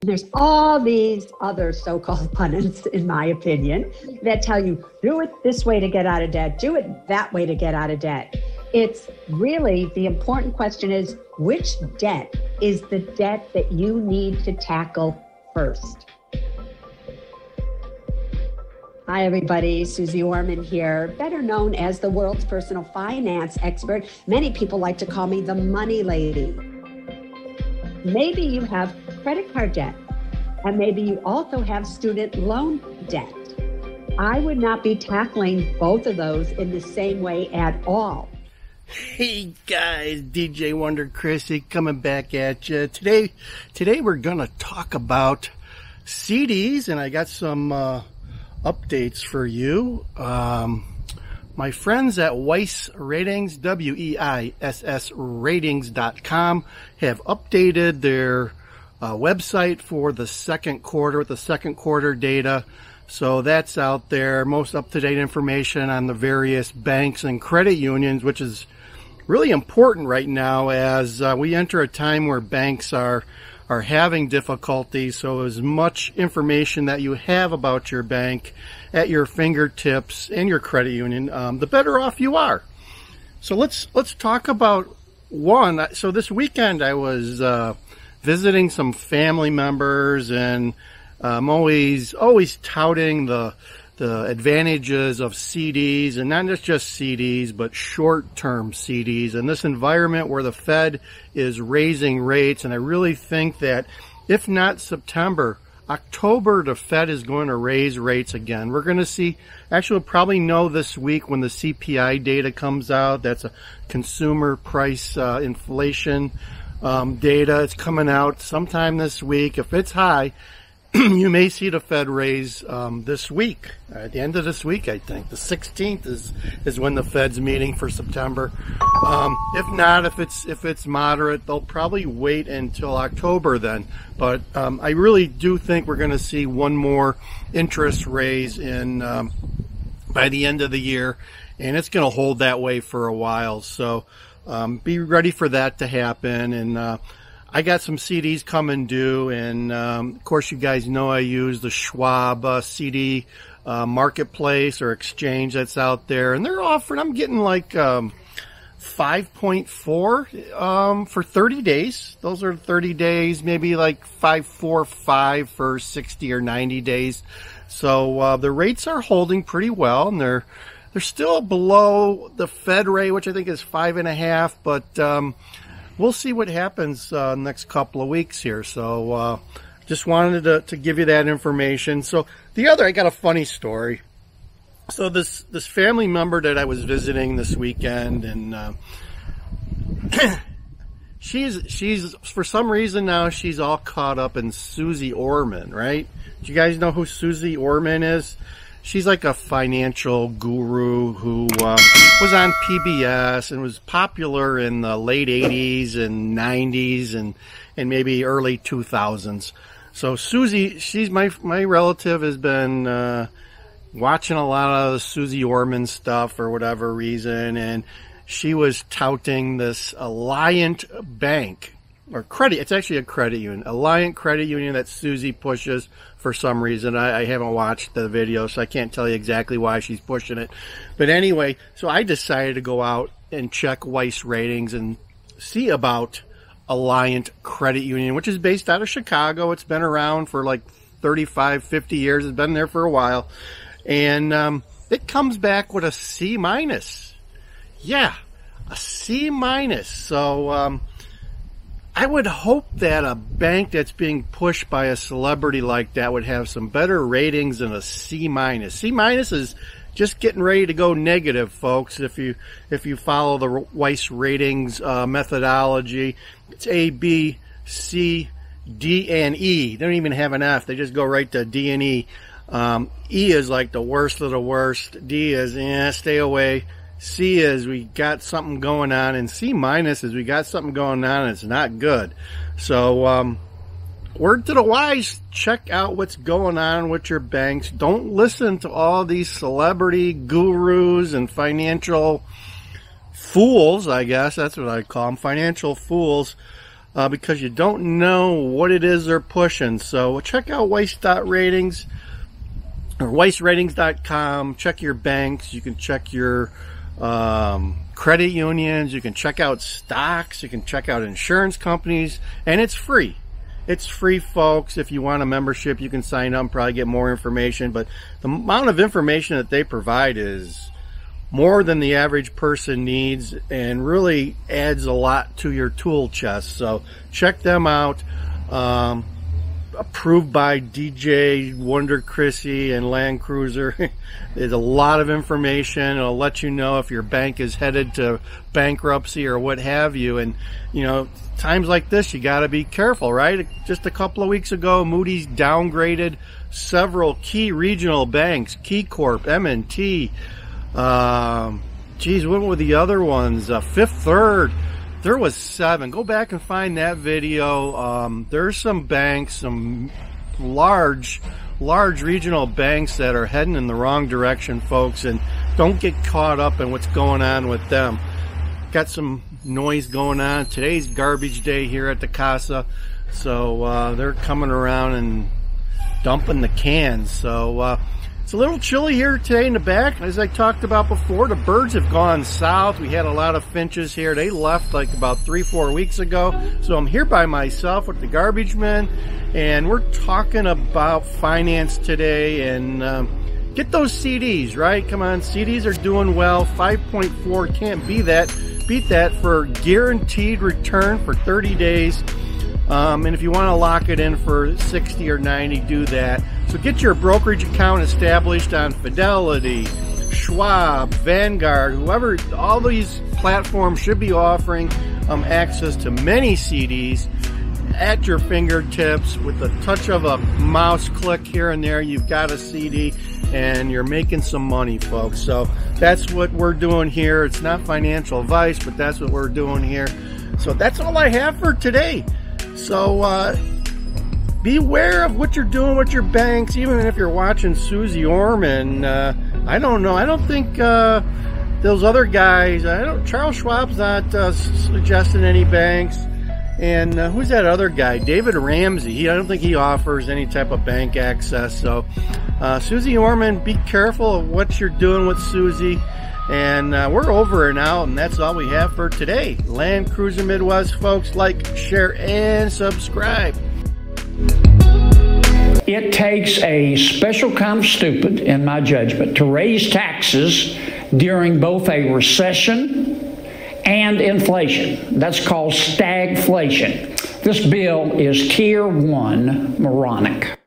There's all these other so-called pundits, in my opinion, that tell you, do it this way to get out of debt, do it that way to get out of debt. It's really, the important question is, which debt is the debt that you need to tackle first? Hi, everybody. Susie Orman here, better known as the world's personal finance expert. Many people like to call me the money lady. Maybe you have credit card debt, and maybe you also have student loan debt. I would not be tackling both of those in the same way at all. Hey guys, DJ Wonder Chrissy coming back at you. Today we're going to talk about CDs, and I got some updates for you. My friends at Weiss Ratings, WEISS ratings.com, have updated their website for the second quarter with the second quarter data. So that's out there, most up-to-date information on the various banks and credit unions, which is really important right now as we enter a time where banks are having difficulties. So as much information that you have about your bank at your fingertips and your credit union, the better off you are. So let's talk about one. So this weekend I was visiting some family members, and I'm always touting the advantages of CDs, and not just CDs, but short-term CDs. In this environment where the Fed is raising rates, and I really think that if not September, October, the Fed is going to raise rates again. We're going to see, actually we'll probably know this week when the CPI data comes out. That's a consumer price inflation data. It's coming out sometime this week. If it's high, you may see the Fed raise this week, at the end of this week, I think. The 16th is when the Fed's meeting for September. If not, if it's moderate, they'll probably wait until October then. But I really do think we're going to see one more interest raise in by the end of the year, and it's going to hold that way for a while. So be ready for that to happen. And I got some CDs coming due, and of course you guys know I use the Schwab CD marketplace or exchange that's out there, and they're offering, I'm getting like 5.4 for 30 days. Those are 30 days, maybe like 5.45 for 60 or 90 days. So the rates are holding pretty well, and they're still below the Fed rate, which I think is 5.5, but we'll see what happens next couple of weeks here. So just wanted to give you that information. So I got a funny story. So this family member that I was visiting this weekend, and she's for some reason now she's all caught up in Susie Orman, right? Do you guys know who Susie Orman is? She's like a financial guru who was on PBS and was popular in the late 80s and 90s and maybe early 2000s. So Susie, she's my relative, has been watching a lot of the Susie Orman stuff for whatever reason, and she was touting this Alliant Bank. Or credit, it's actually a credit union, Alliant Credit Union that Susie pushes for some reason. I haven't watched the video, so I can't tell you exactly why she's pushing it. But anyway, so I decided to go out and check Weiss Ratings and see about Alliant Credit Union, which is based out of Chicago. It's been around for like 35, 50 years. It's been there for a while. And it comes back with a C-. Yeah, a C-. So I would hope that a bank that's being pushed by a celebrity like that would have some better ratings than a C-. C- is just getting ready to go negative, folks. If you follow the Weiss Ratings methodology, it's A, B, C, D, and E. They don't even have an F. They just go right to D and E. E is like the worst of the worst. D is stay away. C is we got something going on, and C- is we got something going on and it's not good. So word to the wise, check out what's going on with your banks. Don't listen to all these celebrity gurus and financial fools, I guess that's what I call them, financial fools, because you don't know what it is they're pushing. So check out Weiss.ratings or WeissRatings.com. Check your banks. You can check your credit unions. You can check out stocks. You can check out insurance companies, and it's free. It's free, folks. If you want a membership, you can sign up and probably get more information. But the amount of information that they provide is more than the average person needs and really adds a lot to your tool chest. So check them out. Approved by DJ Wonder Chrissy and Land Cruiser. There's a lot of information. It'll let you know if your bank is headed to bankruptcy or what have you. And, you know, times like this, you got to be careful, right? Just a couple of weeks ago, Moody's downgraded several key regional banks, Key Corp, M&T. Geez, what were the other ones? Fifth Third. There was 7. Go back and find that video. There's some banks, some large regional banks that are heading in the wrong direction, folks, and don't get caught up in what's going on with them. Got some noise going on. Today's garbage day here at the Casa, so they're coming around and dumping the cans. So it's a little chilly here today in the back. As I talked about before, the birds have gone south. We had a lot of finches here. They left like about 3-4 weeks ago. So I'm here by myself with the garbage men, and we're talking about finance today. And get those CDs, right? Come on, CDs are doing well. 5.4, can't beat that for guaranteed return for 30 days. And if you want to lock it in for 60 or 90, do that. So get your brokerage account established on Fidelity, Schwab, Vanguard, whoever. All these platforms should be offering access to many CDs at your fingertips with a touch of a mouse click here and there. You've got a CD and you're making some money, folks. So that's what we're doing here. It's not financial advice, but that's what we're doing here. So that's all I have for today. So beware of what you're doing with your banks, even if you're watching Susie Orman. I don't know. I don't think those other guys, Charles Schwab's not suggesting any banks. And who's that other guy? David Ramsey. I don't think he offers any type of bank access. So Susie Orman, be careful of what you're doing with Susie. And we're over and out, and that's all we have for today. Land Cruiser Midwest, folks. Like, share, and subscribe. It takes a special kind of stupid, in my judgment, to raise taxes during both a recession and inflation. That's called stagflation. This bill is tier 1 moronic.